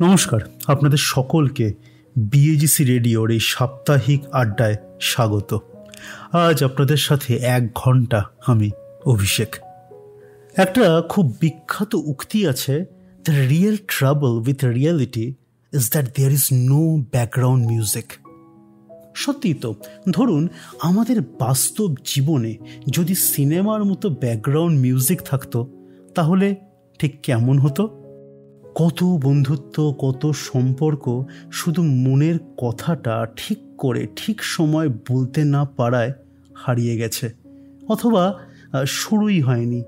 নমস্কার, আপনাদের সকলকে বিএজিসি রেডিওর এই সাপ্তাহিক আড্ডায় স্বাগত। আজ আপনাদের সাথে 1 ঘন্টা আমি অভিষেক। একটা খুব বিখ্যাত উক্তি আছে, the real trouble with reality is that there is no background music. সত্যি তো, ধরুন আমাদের বাস্তব জীবনে যদি সিনেমার মতো ব্যাকগ্রাউন্ড মিউজিক থাকতো তাহলে ঠিক কেমন হতো? কত বন্ধুত্ব, কত সম্পর্ক শুধু মনের কথাটা ঠিক করে ঠিক সময় বলতে না পারায় হারিয়ে গেছে, অথবা শুরুই হয়নি,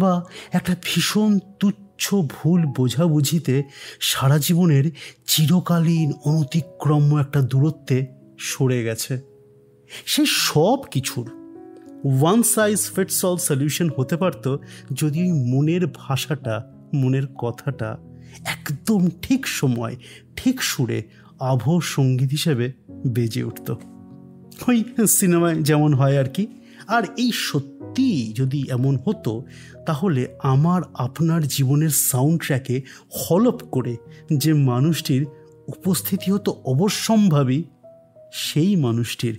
বা একটা ভীষণ তুচ্ছ ভুল বোঝাবুঝিতে সারা জীবনের চিরকালীন অনতিক্রম্য একটা দূরত্বে সরে গেছে। সে সব কিছুর one size fits all solution হতে পারত যদি ওই মনের ভাষাটা, মনের কথাটা একদম ঠিক সময় ঠিক সুরে আবহ সঙ্গীত হিসেবে বেজে উঠত, ওই সিনেমায় যেমন হয় আর কি। আর এই সত্যি যদি এমন হতো তাহলে আমার আপনার জীবনের সাউন্ড ট্র্যাকে হলপ করে যে মানুষটির উপস্থিতি হতো অবশ্যম্ভাবী, সেই মানুষটির,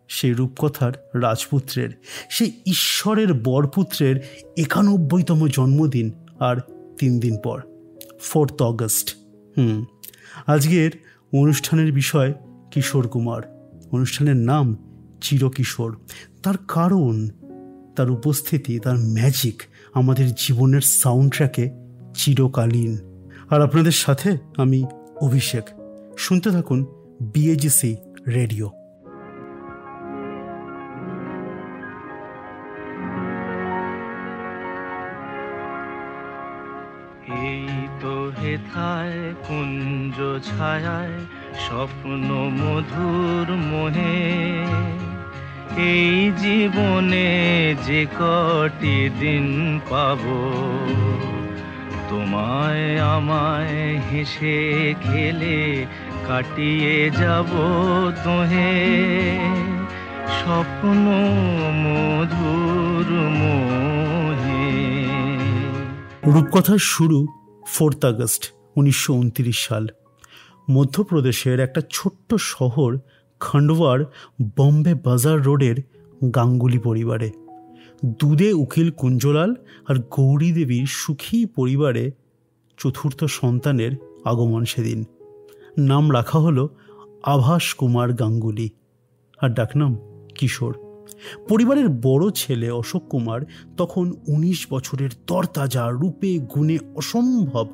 সেই রূপকথার রাজপুত্রের, সেই ঈশ্বরের বরপুত্রের 91তম জন্মদিন আর 3 দিন পর, 4 অগস্ট। আজকের অনুষ্ঠানের বিষয় কিশোর কুমার। অনুষ্ঠানের নাম চিরকিশোর। তার কারণ, তার উপস্থিতি, তার ম্যাজিক আমাদের জীবনের সাউন্ড ট্র্যাকে চিরকালীন। আর আপনাদের সাথে আমি অভিষেক। শুনতে থাকুন বিএজিসি রেডিও। এই তো হেথায় কুঞ্জ ছায়ায় স্বপ্ন মধুর মোহে, এই জীবনে যে কটি দিন পাবো, তোমায় আমায় হেসে খেলে কাটিয়ে যাব তোহে, স্বপ্ন মধুর মোহে। রূপকথার শুরু 4 আগস্ট 1929 সাল। মধ্যপ্রদেশের একটা ছোট্ট শহর খান্ডওয়ার বম্বে বাজার রোডের গাঙ্গুলি পরিবারে। দুধে উকিল কুঞ্জলাল আর গৌরী দেবীর সুখী পরিবারে 4র্থ সন্তানের আগমন সেদিন। নাম রাখা হলো আভাস কুমার গাঙ্গুলি, আর ডাকনাম কিশোর। পরিবারের বড় ছেলে অশোক কুমার তখন 19 বছরের তরতাজা, রূপে গুণে অসম্ভব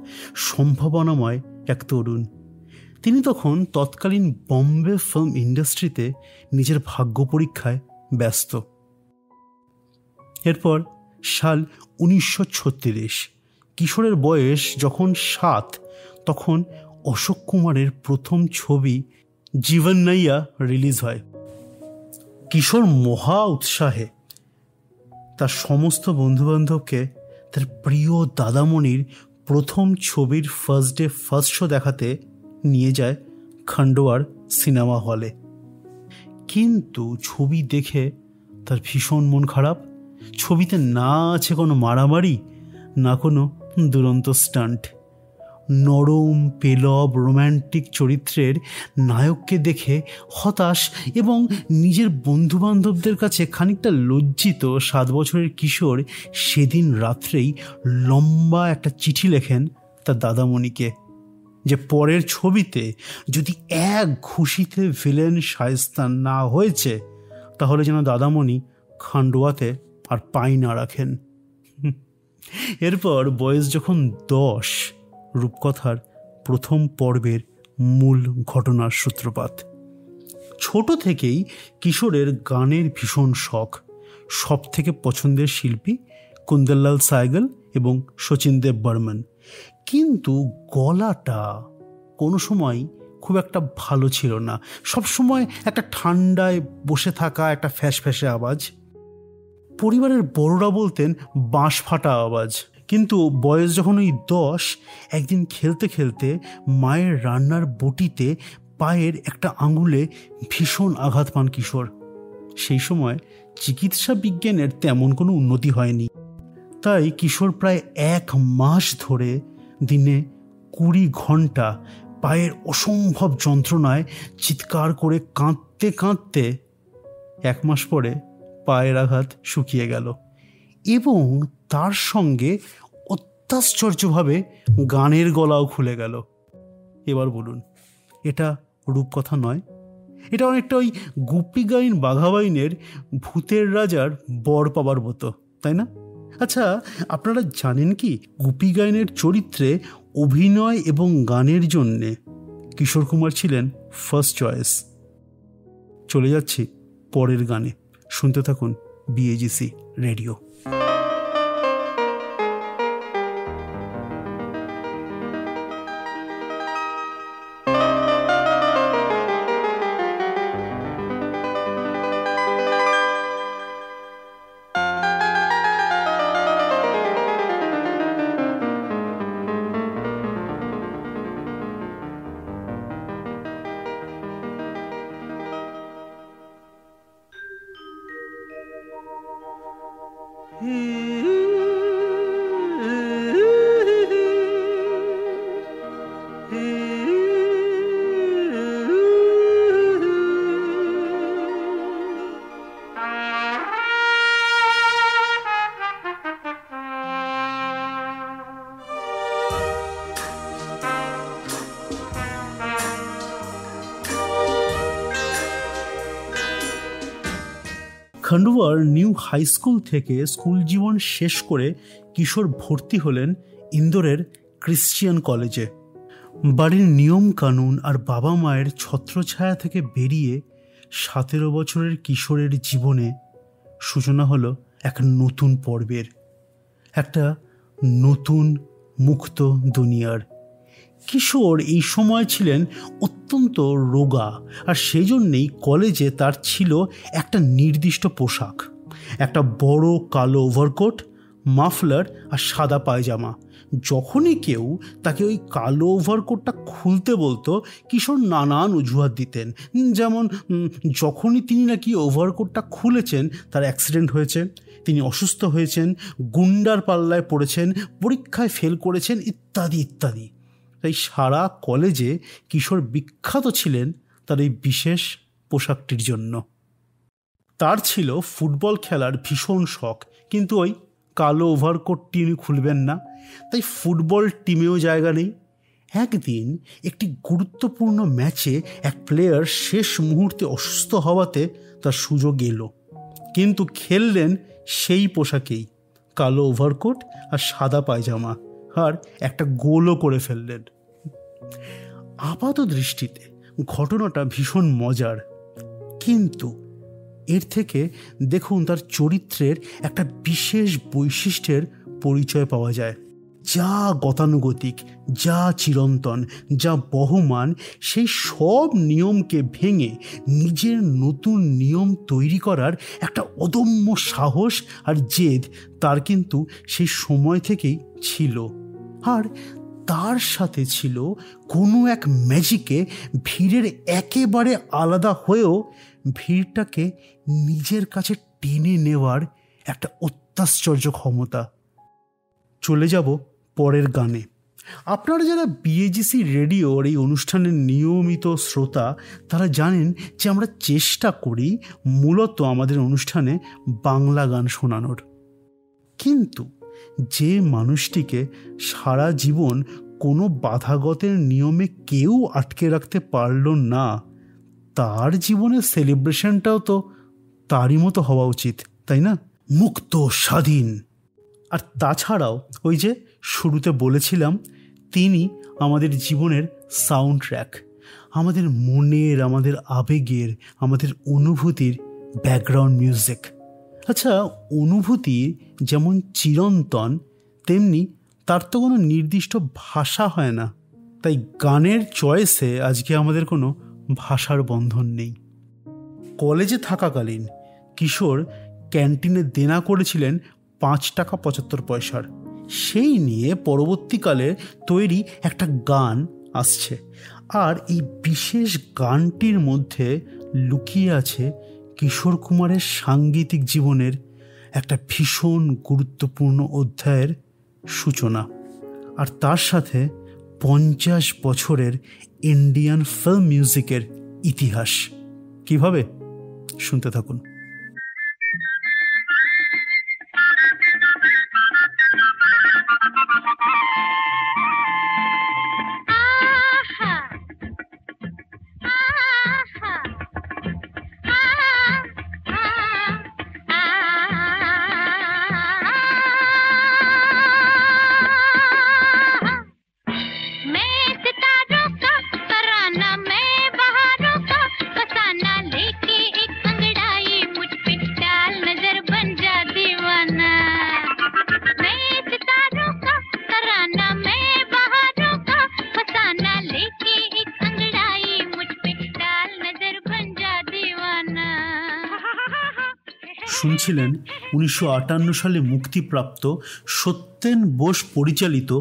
সম্ভাবনাময় এক তরুণ। তিনি তখন তৎকালীন বম্বে ফিল্ম ইন্ডাস্ট্রিতে নিজের ভাগ্য পরীক্ষায় ব্যস্ত। এরপর সাল 1936। কিশোরের বয়স যখন 7, তখন অশোক কুমারের প্রথম ছবি জীবননৈয়া রিলিজ হয়। কিশোর মহা উৎসাহে তার সমস্ত বন্ধুবান্ধবকে তার প্রিয় দাদামণির প্রথম ছবির ফার্স্ট ডে ফার্স্ট শো দেখাতে নিয়ে যায় খান্ডোয়ার সিনেমা হলে। কিন্তু ছবি দেখে তার ভীষণ মন খারাপ। ছবিতে না আছে কোনো মারামারি, না কোনো দুরন্ত স্টান্ট। নরম, পেলব, রোম্যান্টিক চরিত্রের নায়ককে দেখে হতাশ এবং নিজের বন্ধুবান্ধবদের কাছে খানিকটা লজ্জিত 7 বছরের কিশোর সেদিন রাত্রেই লম্বা একটা চিঠি লেখেন তার দাদামণিকে, যে পরের ছবিতে যদি এক ঘুষিতে ভিলেন শায়েস্তা না হয়েছে তাহলে যেন দাদামণি খান্ডোয়াতে আর পাই না রাখেন। এরপর বয়স যখন 10, রূপকথার প্রথম পর্বের মূল ঘটনার সূত্রপাত। ছোট থেকেই কিশোরের গানের ভীষণ শখ। সব থেকে পছন্দের শিল্পী কুন্দনলাল সায়গল এবং শচীন দেব বর্মন। কিন্তু গলাটা কোনো সময় খুব একটা ভালো ছিল না। সবসময় একটা ঠান্ডায় বসে থাকা একটা ফ্যাঁসে আওয়াজ। পরিবারের বড়রা বলতেন বাঁশ ফাটা আওয়াজ। কিন্তু বয়স যখন ওই 10, একদিন খেলতে খেলতে মায়ের রান্নার বটিতে পায়ের একটা আঙুলে ভীষণ আঘাত পান কিশোর। সেই সময় চিকিৎসা বিজ্ঞানের তেমন কোনো উন্নতি হয়নি, তাই কিশোর প্রায় 1 মাস ধরে দিনে 20 ঘন্টা পায়ের অসম্ভব যন্ত্রণায় চিৎকার করে কাঁদতে কাঁদতে 1 মাস পরে পায়ের আঘাত শুকিয়ে গেল এবং তার সঙ্গে অত্যাশ্চর্যভাবে গানের গলাও খুলে গেল। এবার বলুন, এটা রূপকথা নয়? এটা অনেকটা ওই গুপি গাইন বাঘাবাইনের ভূতের রাজার বর পাবার মতো, তাই না? আচ্ছা, আপনারা জানেন কি গুপি গাইনের চরিত্রে অভিনয় এবং গানের জন্যে কিশোর কুমার ছিলেন ফার্স্ট চয়েস। চলে যাচ্ছি পরের গানে, শুনতে থাকুন বিএজিসি রেডিও। খান্ডোয়ার নিউ হাই স্কুল থেকে স্কুল জীবন শেষ করে কিশোর ভর্তি হলেন ইন্দোরের ক্রিশ্চিয়ান কলেজে। বাড়ির নিয়ম কানুন আর বাবা মায়ের ছত্রছায়া থেকে বেরিয়ে 17 বছরের কিশোরের জীবনে সূচনা হলো এক নতুন পর্বের, একটা নতুন মুক্ত দুনিয়ার। কিশোর এই সময় ছিলেন অত্যন্ত রোগা, আর সেই জন্যেই কলেজে তার ছিল একটা নির্দিষ্ট পোশাক, একটা বড় কালো ওভারকোট, মাফলার আর সাদা পায়জামা। যখনই কেউ তাকে ওই কালো ওভারকোটটা খুলতে বলতো, কিশোর নানান অজুহাত দিতেন। যেমন যখনই তিনি নাকি ওভারকোটটা খুলেছেন তার অ্যাক্সিডেন্ট হয়েছে, তিনি অসুস্থ হয়েছেন, গুন্ডার পাল্লায় পড়েছেন, পরীক্ষায় ফেল করেছেন, ইত্যাদি ইত্যাদি। তাই সারা কলেজে কিশোর বিখ্যাত ছিলেন তার এই বিশেষ পোশাকটির জন্য। তার ছিল ফুটবল খেলার ভীষণ শখ, কিন্তু ওই কালো ওভারকোটটি উনি খুলবেন না, তাই ফুটবল টিমেও জায়গা নেই। একদিন একটি গুরুত্বপূর্ণ ম্যাচে এক প্লেয়ার শেষ মুহূর্তে অসুস্থ হওয়াতে তার সুযোগ এলো, কিন্তু খেললেন সেই পোশাকেই, কালো ওভারকোট আর সাদা পায়জামা, আর একটা গোলও করে ফেললেন। আপাত দৃষ্টিতে ঘটনাটা ভীষণ মজার, কিন্তু এর থেকে দেখুন তার চরিত্রের একটা বিশেষ বৈশিষ্ট্যের পরিচয় পাওয়া যায়। যা গতানুগতিক, যা চিরন্তন, যা বহমান, সেই সব নিয়মকে ভেঙে নিজের নতুন নিয়ম তৈরি করার একটা অদম্য সাহস আর জেদ তার কিন্তু সেই সময় থেকেই ছিল। আর তার সাথে ছিল কোনো এক ম্যাজিকে ভিড়ের একেবারে আলাদা হয়েও ভিড়টাকে নিজের কাছে টেনে নেওয়ার একটা অত্যাশ্চর্য ক্ষমতা। চলে যাব পরের গানে। আপনারা যারা বিএজিসি রেডিওর এই অনুষ্ঠানের নিয়মিত শ্রোতা, তারা জানেন যে আমরা চেষ্টা করি মূলত আমাদের অনুষ্ঠানে বাংলা গান শোনানোর। কিন্তু যে মানুষটিকে সারা জীবন কোনো বাধাগতের নিয়মে কেউ আটকে রাখতে পারল না, তার জীবনের সেলিব্রেশনটাও তো তারই মতো হওয়া উচিত, তাই না? মুক্ত, স্বাধীন। আর তাছাড়াও ওই যে শুরুতে বলেছিলাম, তিনি আমাদের জীবনের সাউন্ড ট্র্যাক, আমাদের মনের, আমাদের আবেগের, আমাদের অনুভূতির ব্যাকগ্রাউন্ড মিউজিক। আচ্ছা, অনুভূতি যেমন চিরন্তন, তেমনি তার তো কোনো নির্দিষ্ট ভাষা হয় না। তাই গানের চয়েসে আজকে আমাদের কোনো ভাষার বন্ধন নেই। কলেজে থাকাকালীন কিশোর ক্যান্টিনে দেনা করেছিলেন 5 টাকা 75 পয়সার। সেই নিয়ে পরবর্তীকালে তৈরি একটা গান আসছে, আর এই বিশেষ গানটির মধ্যে লুকিয়ে আছে কিশোর কুমারের সাংগীতিক জীবনের একটা ভীষণ গুরুত্বপূর্ণ অধ্যায়ের সূচনা। আর তার সাথে 50 বছরের ইন্ডিয়ান ফিল্ম মিউজিকের ইতিহাস। কিভাবে? শুনতে থাকুন। শুনছিলেন 1958 সালে মুক্তিপ্রাপ্ত সত্যেন বোস পরিচালিত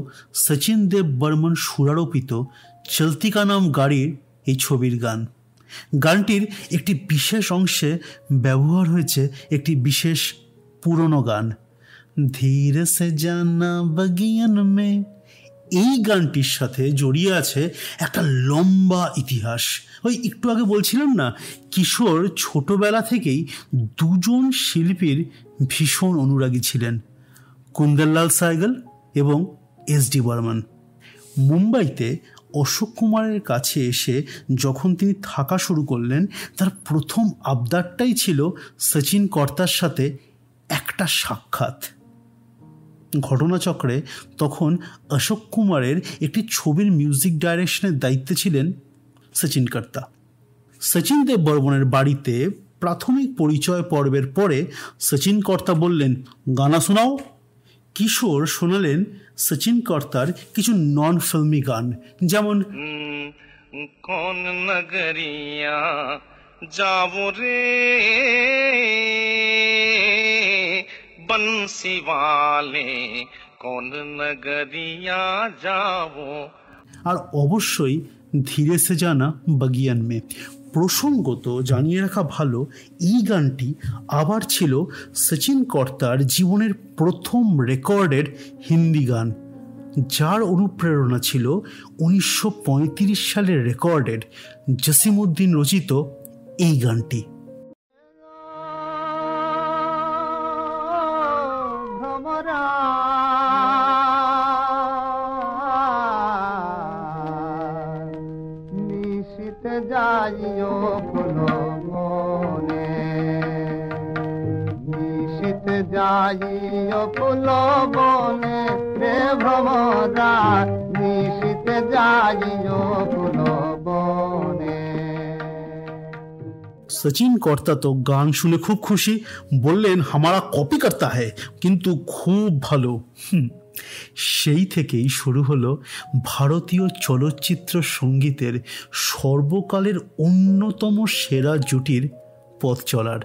সচিন দেব বর্মন সুরারোপিত চলতি কা নাম গাড়ির এই ছবির গান। গানটির একটি বিশেষ অংশে ব্যবহার হয়েছে একটি বিশেষ পুরনো গান, ধীরে সে জানা বগিয়ান মে। এই গানটির সাথে জড়িয়ে আছে একটা লম্বা ইতিহাস। ওই একটু আগে বলছিলাম না, কিশোর ছোটবেলা থেকেই দুজন শিল্পীর ভীষণ অনুরাগী ছিলেন, কুন্দনলাল সাইগল এবং এস.ডি. বর্মন। মুম্বাইতে অশোক কুমারের কাছে এসে যখন তিনি থাকা শুরু করলেন, তার প্রথম আবদারটাই ছিল সচিন কর্তার সাথে একটা সাক্ষাৎ। ঘটনাচক্রে তখন অশোক কুমারের একটি ছবির মিউজিক ডাইরেকশনের দায়িত্বে ছিলেন সচিন কর্তা। সচিন দেব বর্মনের বাড়িতে প্রাথমিক পরিচয় পর্বের পরে সচিন কর্তা বললেন, গানা শোনাও। কিশোর শোনালেন সচিন কর্তার কিছু নন ফিল্মি গান, যেমন কোন নগরিয়া যাবো রে बंसी वाले कौन नगरिया जाओ, আর অবশ্যই ধীরে সে জানা বগিয়ান মে। প্রসঙ্গত জানিয়ে রাখা ভালো, এই গানটি আবার ছিল সচিন কর্তার জীবনের প্রথম রেকর্ডেড হিন্দি গান, যার অনুপ্রেরণা ছিল 1935 সালের রেকর্ডেড জসিমউদ্দিন রচিত এই গানটি। যাইও ফুলো বনে, নিশিতে যাইও ফুলো বনে রে ভ্রমরা, নিশিতে যাইও ফুলো বনে। সচিন কর্তা তো গান শুনে খুব খুশি, বললেন হামারা কপি করতা হ্যায়, কিন্তু খুব ভালো। সেই থেকেই শুরু হলো ভারতীয় চলচ্চিত্র সঙ্গীতের সর্বকালের অন্যতম সেরা জুটির পথ চলার।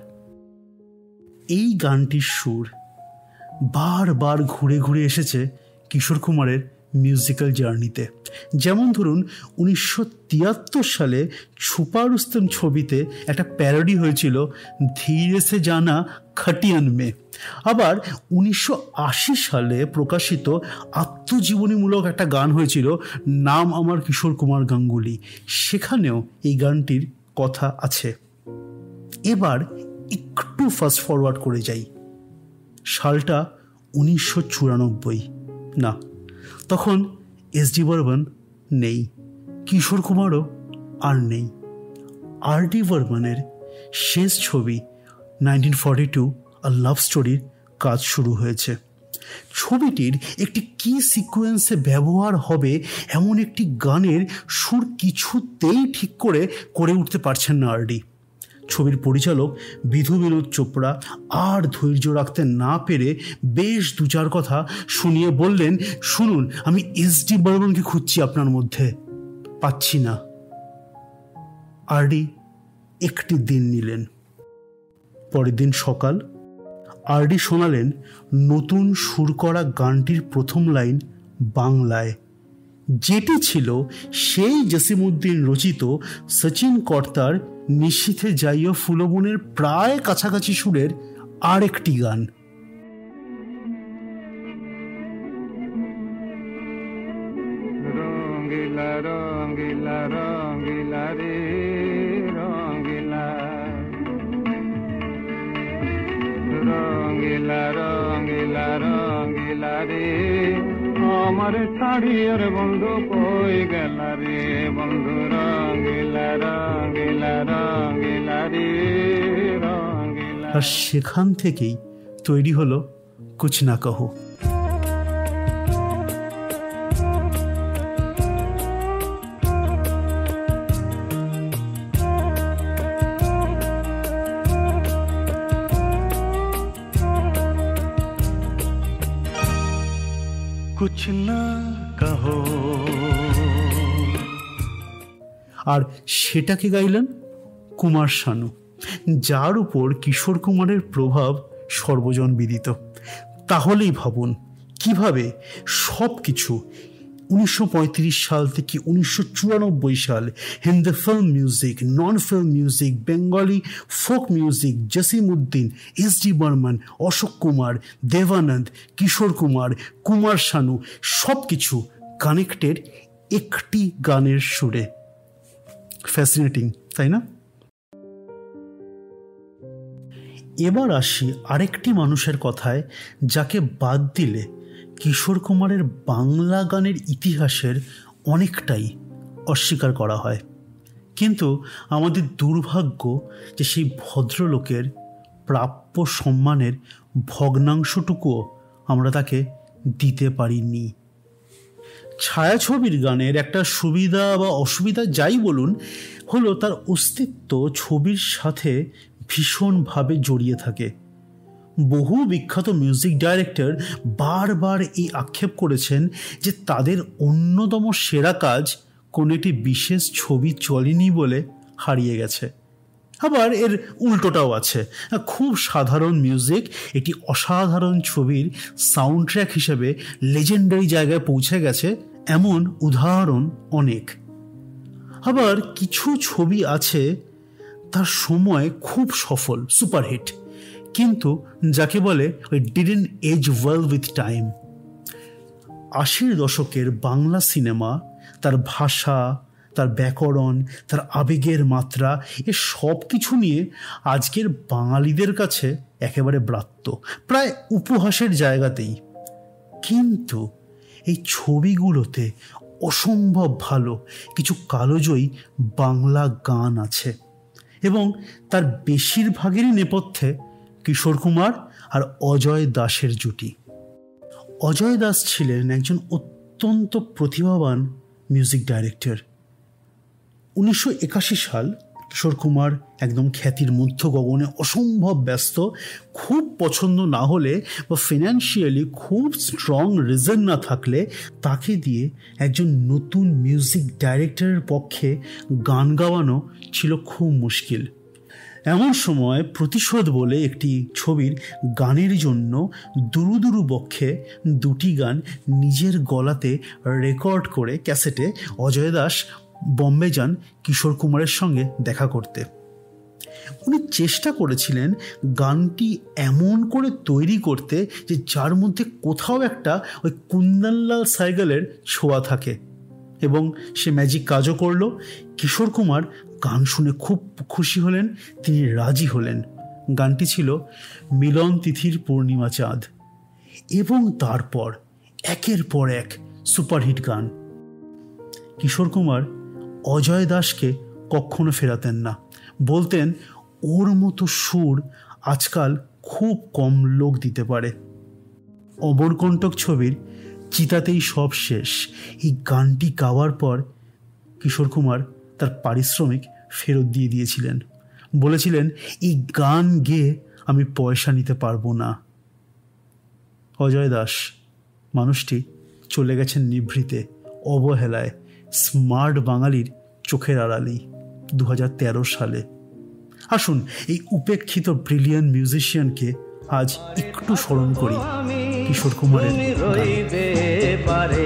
এই গানটির সুর বারবার ঘুরে ঘুরে এসেছে কিশোর কুমারের মিউজিক্যাল জার্নিতে। যেমন ধরুন 1973 সালে ছুপা রুস্তম ছবিতে একটা প্যারোডি হয়েছিল ধীরে সে জানা খটিয়ান মে। আবার 1980 সালে প্রকাশিত আত্মজীবনীমূলক একটা গান হয়েছিল নাম আমার কিশোর কুমার গাঙ্গুলি, সেখানেও এই গানটির কথা আছে। এবার একটু ফাস্ট ফরওয়ার্ড করে যাই, সালটা 1994। না, তখন এস.ডি. বর্মন নেই, কিশোর কুমারও আর নেই। আর.ডি. বর্মনের শেষ ছবি 1942 আ লাভ স্টোরির কাজ শুরু হয়েছে। ছবিটির একটি কি সিকোয়েন্সে ব্যবহার হবে এমন একটি গানের সুর কিছুতেই ঠিক করে উঠতে পারছেন না আর.ডি। ছবির পরিচালক বিধু বিনোদ চোপড়া আর ধৈর্য রাখতে না পেরে বেশ দু চার কথা শুনিয়ে বললেন, শুনুন, আমি এস.ডি. বর্মনকে খুঁজছি আপনার মধ্যে, পাচ্ছি না। আর.ডি. একটি দিন নিলেন। পরের দিন সকাল আর.ডি. শোনালেন নতুন সুর করা গানটির প্রথম লাইন বাংলায়, যেটি ছিল সেই জসিমউদ্দিন রচিত সচিন কর্তার নিশীথে যাইও ফুলবনের প্রায় কাছাকাছি সুরের আরেকটি গান। रंग রঙ্গিলা রঙ্গিলা রে রঙ্গিলা রঙ্গিলা রঙ্গিলা রঙ্গিলা রে আমার ছাড়িয়ার বন্ধু কই গেলা রে বন্ধু রঙ্গিলা রঙ্গিলা রঙ্গিলা রে রঙ্গিলা। আর সেখান থেকেই তৈরি হলো কুছ না কহো। कुछ ना कहो। আর সেটাকে গাইলেন কুমার শানু, যার উপর কিশোর কুমারের প্রভাব সর্বজন বিদিত। তাহলেই ভাবুন কিভাবে সব কিছু 1935 সাল থেকে 1994 সাল Hindi film music, non film music, Bengali folk music, Jasimuddin, S D. Burman, Ashok Kumar, Devanand, Kishore Kumar, Kumar Sanu সব কিছু কানেক্টেড একটি গানের সুরে। ফ্যাসিনেটিং, তাই না? এবার আসি আরেকটি মানুষের কথায়, যাকে বাদ দিলে কিশোর কুমারের বাংলা গানের ইতিহাসের অনেকটাই অস্বীকার করা হয়। কিন্তু আমাদের দুর্ভাগ্য যে সেই ভদ্রলোকের প্রাপ্য সম্মানের ভগ্নাংশটুকুও আমরা তাকে দিতে পারিনি। ছায়াছবির গানের একটা সুবিধা বা অসুবিধা যাই বলুন হলো তার অস্তিত্ব ছবির সাথে ভীষণভাবে জড়িয়ে থাকে। বহু বিখ্যাত মিউজিক ডাইরেক্টর বারবার এই আক্ষেপ করেছেন যে তাদের অন্যতম সেরা কাজ কোনো একটি বিশেষ ছবি চলেনি বলে হারিয়ে গেছে। আবার এর উল্টোটাও আছে, খুব সাধারণ মিউজিক একটি অসাধারণ ছবির সাউন্ড ট্র্যাক হিসেবে লেজেন্ডারি জায়গায় পৌঁছে গেছে, এমন উদাহরণ অনেক। আবার কিছু ছবি আছে তার সময় খুব সফল, সুপারহিট, কিন্তু যাকে বলে didn't as well with time. 80 দশকের বাংলা সিনেমা তার ভাষা, তার ব্যাকরণ, তার আবেগের মাত্রা, এ সব কিছু নিয়ে আজকের বাঙালিদের কাছে একেবারে ব্রাত্য, প্রায় উপহাসের জায়গাতেই। কিন্তু এই ছবিগুলোতে অসম্ভব ভালো কিছু কালজয়ী বাংলা গান আছে, এবং তার বেশিরভাগেরই নেপথ্যে কিশোর কুমার আর অজয় দাসের জুটি। অজয় দাস ছিলেন একজন অত্যন্ত প্রতিভাবান মিউজিক ডাইরেক্টর। 1981 সাল কিশোর কুমার একদম খ্যাতির মধ্য গগনে অসম্ভব ব্যস্ত, খুব পছন্দ না হলে বা ফিনান্সিয়ালি খুব স্ট্রং রিজন না থাকলে তাকে দিয়ে একজন নতুন মিউজিক ডাইরেক্টরের পক্ষে গান গাওয়ানো ছিল খুব মুশকিল। এমন সময় প্রতিশোধ বলে একটি ছবির গানের জন্য দুরু দুরু বক্ষে 2টি গান নিজের গলাতে রেকর্ড করে ক্যাসেটে অজয় দাস বম্বে যান কিশোর কুমারের সঙ্গে দেখা করতে। উনি চেষ্টা করেছিলেন গানটি এমন করে তৈরি করতে যে যার মধ্যে কোথাও একটা ওই কুন্দনলাল সাইগলের ছোঁয়া থাকে, এবং সে ম্যাজিক কাজও করলো। কিশোর কুমার গান শুনে খুব খুশি হলেন, তিনি রাজি হলেন। গানটি ছিল মিলন তিথির পূর্ণিমা চাঁদ, এবং তারপর একের পর এক সুপারহিট গান। কিশোর কুমার অজয় দাসকে কখনো ফেরাতেন না, বলতেন ওর মতো সুর আজকাল খুব কম লোক দিতে পারে। অমরকণ্টক ছবির চিতাতেই সব শেষ এই গানটি গাওয়ার পর কিশোর কুমার তার পারিশ্রমিক ফেরত দিয়ে দিয়েছিলেন, বলেছিলেন এই গান গেয়ে আমি পয়সা নিতে পারবো না। অজয় দাস মানুষটি চলে গেছেন নিভৃতে, অবহেলায়, স্মার্ট বাঙালির চোখের আড়ালেই 2013 সালে। আসুন এই উপেক্ষিত ব্রিলিয়ান্ট মিউজিশিয়ানকে আজ একটু স্মরণ করি কিশোর কুমারের পারে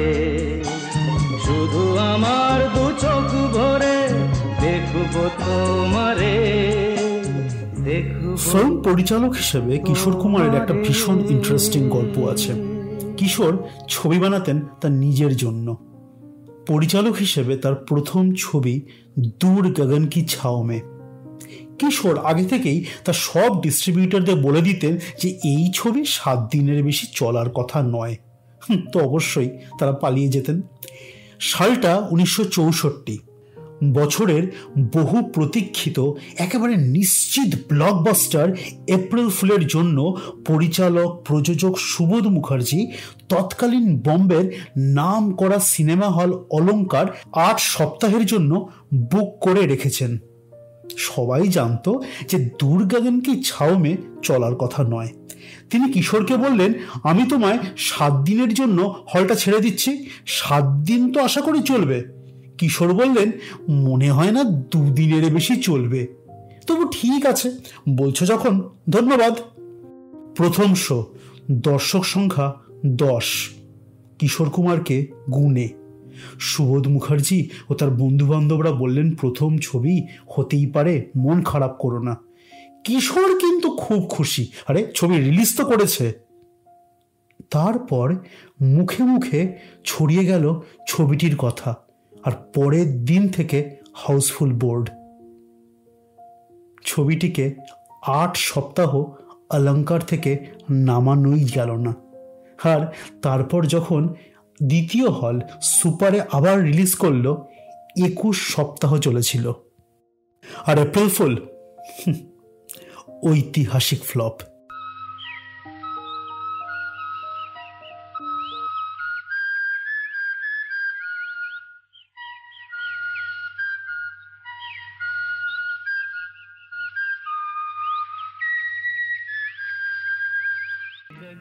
শুধু আমার দু চোখ ভরে দেখবো তোমারে। ফিল্ম পরিচালক হিসেবে কিশোর কুমারের একটা ভীষণ ইন্টারেস্টিং গল্প আছে। কিশোর ছবি বানাতেন তার নিজের জন্য, পরিচালক হিসেবে তার প্রথম ছবি দূর গগন কি ছাও মে। কিশোর আগে থেকেই তার সব ডিস্ট্রিবিউটরদের বলে দিতেন যে এই ছবি 7 দিনের বেশি চলার কথা নয়। তো অবশ্যই তারা পালিয়ে যেতেন। সালটা 1964, বছরের বহু প্রতীক্ষিত একেবারে নিশ্চিত ব্লকবাস্টার এপ্রিল ফুলের জন্য পরিচালক প্রযোজক সুবোধ মুখার্জি তৎকালীন বম্বের নাম করা সিনেমা হল অলঙ্কার 8 সপ্তাহের জন্য বুক করে রেখেছেন। সবাই জানতো যে দূর গগন কি ছাও মে চলার কথা নয়। তিনি কিশোরকে বললেন, আমি তোমায় 7 দিনের জন্য হলটা ছেড়ে দিচ্ছি, 7 দিন তো আশা করি চলবে। কিশোর বললেন, মনে হয় না 2 দিনের বেশি চলবে। তবু ঠিক আছে, বলছো যখন, ধন্যবাদ। প্রথম শো, দর্শক সংখ্যা 10, কিশোর কুমারকে গুণে। সুবোধ মুখার্জি ও তার বন্ধু বান্ধবরা বললেন, প্রথম ছবি হতেই পারে, মন খারাপ করো না। কিশোর কিন্তু খুব খুশি, আরে ছবি রিলিজ তো করেছে। তারপর মুখে মুখে ছড়িয়ে গেল ছবিটির কথা, আর পরের দিন থেকে হাউসফুল বোর্ড। ছবিটিকে 8 সপ্তাহ অলঙ্কার থেকে নামানোই গেল না। আর তারপর যখন দ্বিতীয় হল সুপারে আবার রিলিজ করলো, 21 সপ্তাহ চলেছিল। আর এপ্রিল ফুল ঐতিহাসিক ফ্লপ।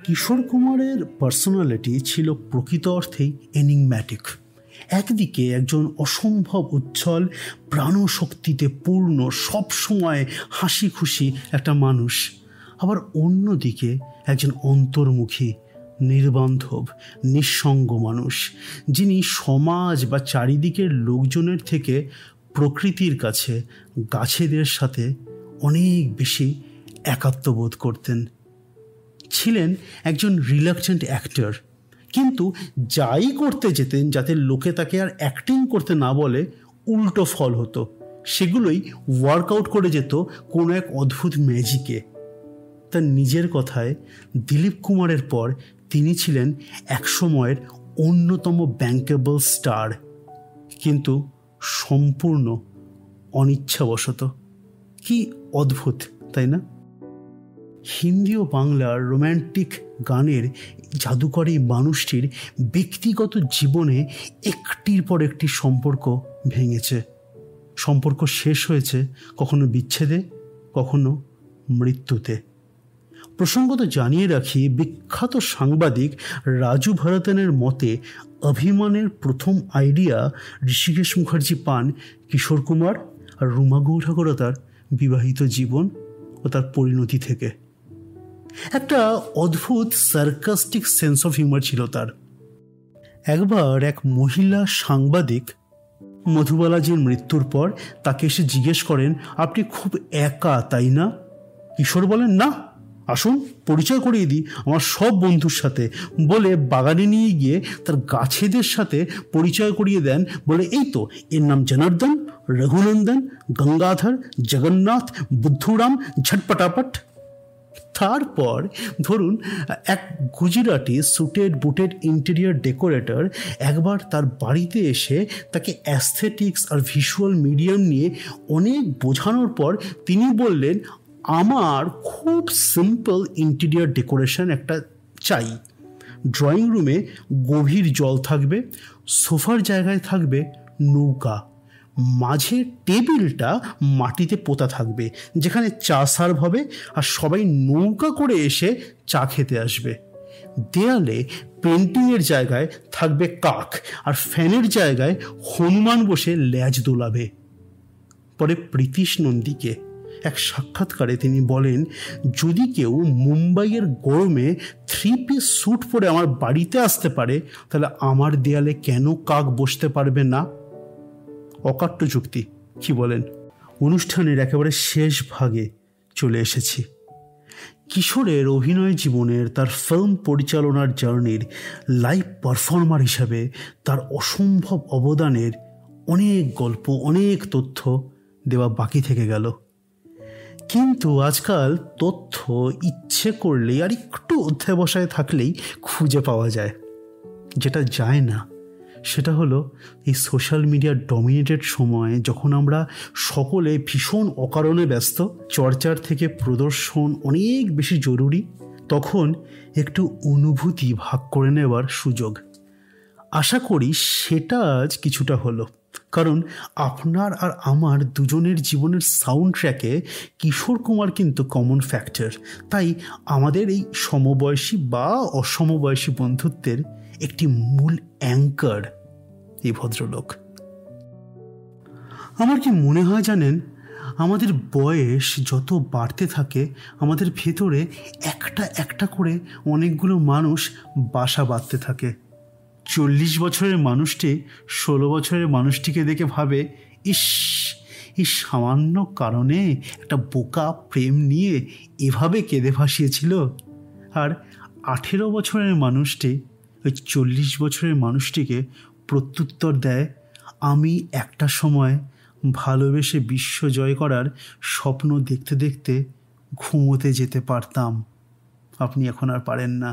কিশোর কুমারের পার্সোনালিটি ছিল প্রকৃত অর্থেই এনিগম্যাটিক। একদিকে একজন অসম্ভব উজ্জ্বল, প্রাণশক্তিতে পূর্ণ, সবসময় হাসি খুশি একটা মানুষ, আবার অন্যদিকে একজন অন্তর্মুখী, নির্বান্ধব, নিঃসঙ্গ মানুষ, যিনি সমাজ বা চারিদিকের লোকজনের থেকে প্রকৃতির কাছে, গাছেদের সাথে অনেক বেশি একাত্মবোধ করতেন। ছিলেন একজন রিলাকটেন্ট অ্যাক্টর, কিন্তু যাই করতে যেতেন যাতে লোকে তাকে আর অ্যাক্টিং করতে না বলে, উল্টো ফল হতো। সেগুলোই ওয়ার্কআউট করে যেত কোনো এক অদ্ভুত ম্যাজিকে। তার নিজের কথায়, দিলীপ কুমারের পর তিনি ছিলেন একসময়ের অন্যতম ব্যাঙ্কেবল স্টার, কিন্তু সম্পূর্ণ অনিচ্ছাবশত। কি অদ্ভুত, তাই না? হিন্দি ও বাংলার রোম্যান্টিক গানের জাদুকর এই মানুষটির ব্যক্তিগত জীবনে একটির পর একটি সম্পর্ক ভেঙেছে। সম্পর্ক শেষ হয়েছে কখনো বিচ্ছেদে, কখনো মৃত্যুতে। প্রসঙ্গত জানিয়ে রাখি, বিখ্যাত সাংবাদিক রাজু ভারতনের মতে অভিমানের প্রথম আইডিয়া ঋষিকেশ মুখার্জি পান কিশোর কুমার আর রুমা গৌরহরতার বিবাহিত জীবন ও তার পরিণতি থেকে। একটা অদ্ভুত সার্কাস্টিক সেন্স অফ হিউমার ছিল তার। একবার এক মহিলা সাংবাদিক মধুবালাজির মৃত্যুর পর তাকে এসে জিজ্ঞেস করেন, আপনি খুব একা তাই না? কিশোর বলেন, না, আসুন পরিচয় করিয়ে দিই আমার সব বন্ধুর সাথে, বলে বাগানে নিয়ে গিয়ে তার গাছেদের সাথে পরিচয় করিয়ে দেন। বলে, এই তো, এর নাম জনার্দন, রঘুনন্দন, গঙ্গাধর, জগন্নাথ, বুদ্ধুরাম, ঝটপটাপট। তারপর ধরুন, এক গুজরাটি সুটেড বুটেড ইন্টেরিয়ার ডেকোরেটর একবার তার বাড়িতে এসে তাকে অ্যাস্থেটিক্স আর ভিজুয়াল মিডিয়াম নিয়ে অনেক বোঝানোর পর তিনি বললেন, আমার খুব সিম্পল ইন্টেরিয়ার ডেকোরেশন একটা চাই। ড্রয়িং রুমে গভীর জল থাকবে, সোফার জায়গায় থাকবে নৌকা, মাঝে টেবিলটা মাটিতে পোতা থাকবে যেখানে চা সার্ভ হবে, আর সবাই নৌকা করে এসে চা খেতে আসবে। দেয়ালে পেন্টিংয়ের জায়গায় থাকবে কাক, আর ফ্যানের জায়গায় হনুমান বসে ল্যাজ দোলাবে। পরে প্রীতিশ নন্দীকে এক সাক্ষাৎকারে তিনি বলেন, যদি কেউ মুম্বাইয়ের গরমে 3 পিস স্যুট পরে আমার বাড়িতে আসতে পারে, তাহলে আমার দেয়ালে কেন কাক বসতে পারবে না? অকাট্য যুক্তি, কি বলেন? অনুষ্ঠানের একেবারে শেষ ভাগে চলে এসেছি। কিশোরের অভিনয় জীবনের, তার ফিল্ম পরিচালনার জার্নির লাইভ পারফর্মার হিসাবে তার অসম্ভব অবদানের অনেক গল্প, অনেক তথ্য দেওয়া বাকি থেকে গেল। কিন্তু আজকাল তথ্য ইচ্ছে করলেই আর একটু অধ্যাবসায় থাকলেই খুঁজে পাওয়া যায়। যেটা যায় না সেটা হলো এই সোশ্যাল মিডিয়া ডমিনেটেড সময়ে, যখন আমরা সকলে ভীষণ অকারণে ব্যস্ত, চর্চার থেকে প্রদর্শন অনেক বেশি জরুরি, তখন একটু অনুভূতি ভাগ করে নেওয়ার সুযোগ। আশা করি সেটা আজ কিছুটা হলো, কারণ আপনার আর আমার দুজনের জীবনের সাউন্ড ট্র্যাকে কিশোর কুমার কিন্তু কমন ফ্যাক্টর। তাই আমাদের এই সমবয়সী বা অসমবয়সী বন্ধুত্বের একটি মূল অ্যাঙ্কার এই ভদ্রলোক। আমার কি মনে হয় জানেন, আমাদের বয়স যত বাড়তে থাকে আমাদের ভেতরে একটা একটা করে অনেকগুলো মানুষ বাসা বাঁধতে থাকে। 40 বছরের মানুষটি 16 বছরের মানুষটিকে দেখে ভাবে, ইস, এই সামান্য কারণে একটা বোকা প্রেম নিয়ে এভাবে কেঁদে ভাসিয়েছিল। আর 18 বছরের মানুষটি ওই 40 বছরের মানুষটিকে প্রত্যুত্তর দেয়, আমি একটা সময় ভালোবেসে বিশ্ব জয় করার স্বপ্ন দেখতে দেখতে ঘুমোতে যেতে পারতাম, আপনি এখন আর পারেন না।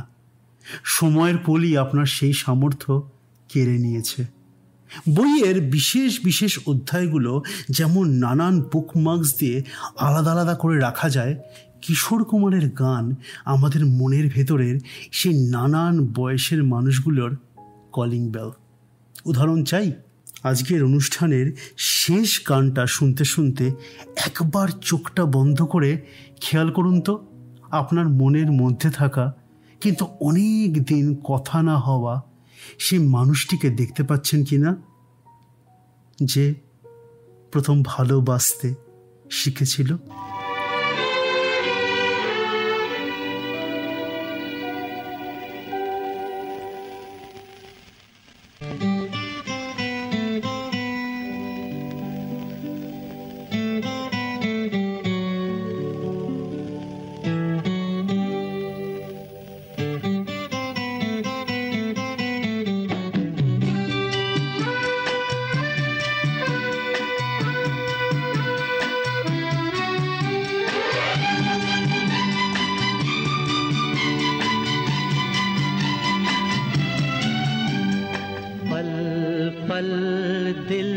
সময়ের পলি আপনার সেই সামর্থ্য কেড়ে নিয়েছে। বইয়ের বিশেষ বিশেষ অধ্যায়গুলো যেমন নানান বুকমার্কস দিয়ে আলাদা আলাদা করে রাখা যায়, কিশোর কুমারের গান আমাদের মনের ভেতরের সেই নানান বয়সের মানুষগুলোর কলিং বেল। উদাহরণ চাই? আজকের অনুষ্ঠানের শেষ গানটা শুনতে শুনতে একবার চোখটা বন্ধ করে খেয়াল করুন তো, আপনার মনের মধ্যে থাকা কিন্তু অনেক দিন কথা না হওয়া সেই মানুষটিকে দেখতে পাচ্ছেন কি না, যে প্রথম ভালোবাসতে শিখেছিল। पल दिल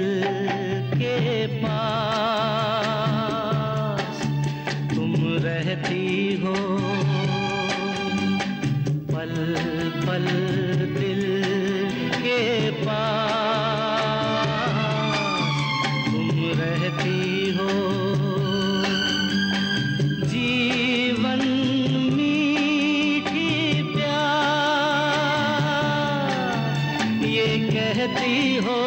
के पास तुम रहती हो, पल पल दिल के पास तुम रहती हो, जीवन मीठी प्यार ये कहती हो,